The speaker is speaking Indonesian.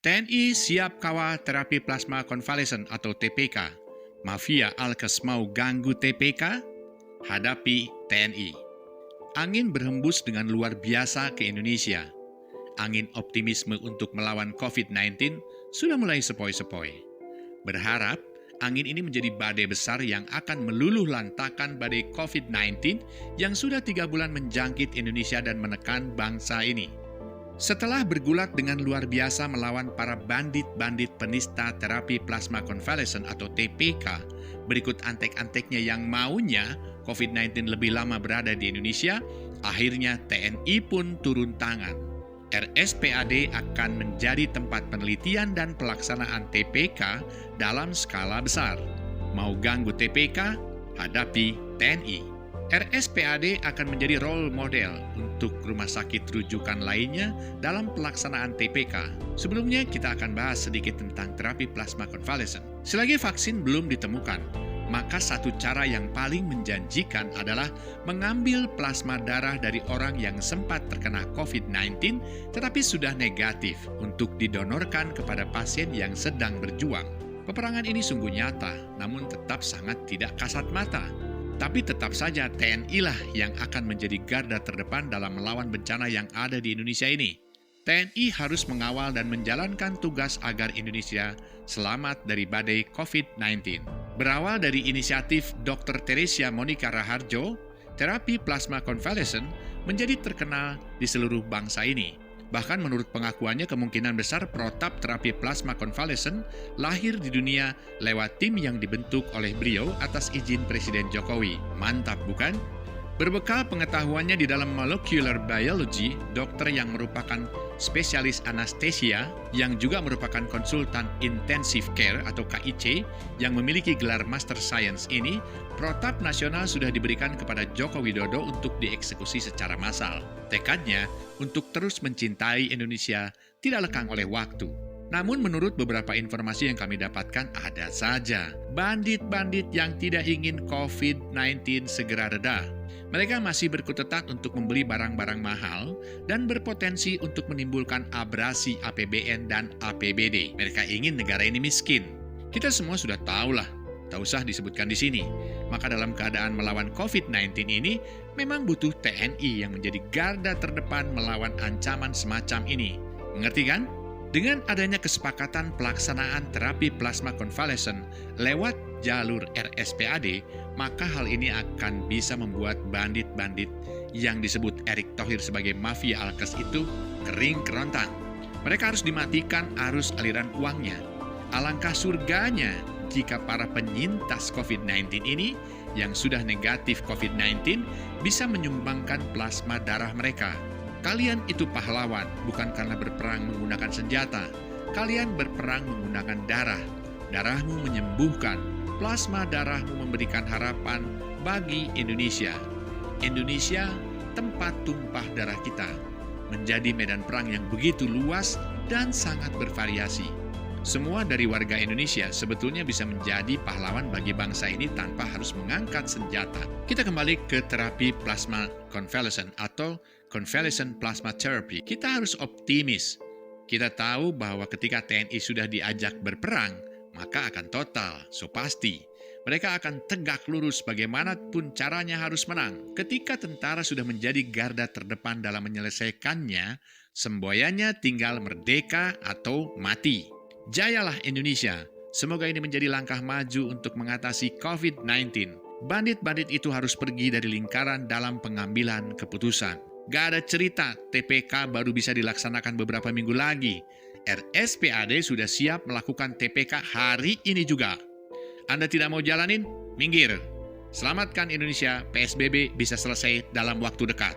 TNI siap kawal terapi plasma konvalesen atau TPK. Mafia Alkes mau ganggu TPK? Hadapi TNI. Angin berhembus dengan luar biasa ke Indonesia. Angin optimisme untuk melawan COVID-19 sudah mulai sepoi-sepoi. Berharap angin ini menjadi badai besar yang akan meluluh lantakan badai COVID-19 yang sudah 3 bulan menjangkit Indonesia dan menekan bangsa ini. Setelah bergulat dengan luar biasa melawan para bandit-bandit penista terapi plasma konvalesen atau TPK, berikut antek-anteknya yang maunya COVID-19 lebih lama berada di Indonesia, akhirnya TNI pun turun tangan. RSPAD akan menjadi tempat penelitian dan pelaksanaan TPK dalam skala besar. Mau ganggu TPK? Hadapi TNI. RSPAD akan menjadi role model untuk rumah sakit rujukan lainnya dalam pelaksanaan TPK. Sebelumnya kita akan bahas sedikit tentang terapi plasma konvalesen. Selagi vaksin belum ditemukan, maka satu cara yang paling menjanjikan adalah mengambil plasma darah dari orang yang sempat terkena COVID-19 tetapi sudah negatif untuk didonorkan kepada pasien yang sedang berjuang. Peperangan ini sungguh nyata, namun tetap sangat tidak kasat mata. Tapi tetap saja TNI lah yang akan menjadi garda terdepan dalam melawan bencana yang ada di Indonesia ini. TNI harus mengawal dan menjalankan tugas agar Indonesia selamat dari badai COVID-19. Berawal dari inisiatif Dr. Teresia Monica Raharjo, terapi plasma konvalesen menjadi terkenal di seluruh bangsa ini. Bahkan menurut pengakuannya kemungkinan besar protap terapi plasma konvalesen lahir di dunia lewat tim yang dibentuk oleh beliau atas izin Presiden Jokowi. Mantap bukan? Berbekal pengetahuannya di dalam molecular biology, dokter yang merupakan spesialis anestesia yang juga merupakan konsultan intensive care atau KIC yang memiliki gelar Master Science ini, protap nasional sudah diberikan kepada Joko Widodo untuk dieksekusi secara massal. Tekadnya untuk terus mencintai Indonesia tidak lekang oleh waktu. Namun menurut beberapa informasi yang kami dapatkan ada saja bandit-bandit yang tidak ingin COVID-19 segera reda. Mereka masih berkutat untuk membeli barang-barang mahal dan berpotensi untuk menimbulkan abrasi APBN dan APBD. Mereka ingin negara ini miskin. Kita semua sudah tahulah, tak usah disebutkan di sini. Maka dalam keadaan melawan COVID-19 ini, memang butuh TNI yang menjadi garda terdepan melawan ancaman semacam ini. Mengerti kan? Dengan adanya kesepakatan pelaksanaan terapi plasma konvalesen lewat jalur RSPAD, maka hal ini akan bisa membuat bandit-bandit yang disebut Erick Thohir sebagai mafia Alkes itu kering kerontang. Mereka harus dimatikan arus aliran uangnya. Alangkah surganya jika para penyintas COVID-19 ini yang sudah negatif COVID-19 bisa menyumbangkan plasma darah mereka. Kalian itu pahlawan bukan karena berperang menggunakan senjata. Kalian berperang menggunakan darah. Darahmu menyembuhkan. Plasma darahmu memberikan harapan bagi Indonesia. Indonesia, tempat tumpah darah kita, menjadi medan perang yang begitu luas dan sangat bervariasi. Semua dari warga Indonesia sebetulnya bisa menjadi pahlawan bagi bangsa ini tanpa harus mengangkat senjata. Kita kembali ke terapi plasma konvalesen atau convalescent plasma therapy. Kita harus optimis. Kita tahu bahwa ketika TNI sudah diajak berperang, maka akan total, so pasti. Mereka akan tegak lurus bagaimanapun caranya harus menang. Ketika tentara sudah menjadi garda terdepan dalam menyelesaikannya, semboyannya tinggal merdeka atau mati. Jayalah Indonesia. Semoga ini menjadi langkah maju untuk mengatasi COVID-19. Bandit-bandit itu harus pergi dari lingkaran dalam pengambilan keputusan. Gak ada cerita TPK baru bisa dilaksanakan beberapa minggu lagi. RSPAD sudah siap melakukan TPK hari ini juga. Anda tidak mau jalanin? Minggir. Selamatkan Indonesia, PSBB bisa selesai dalam waktu dekat.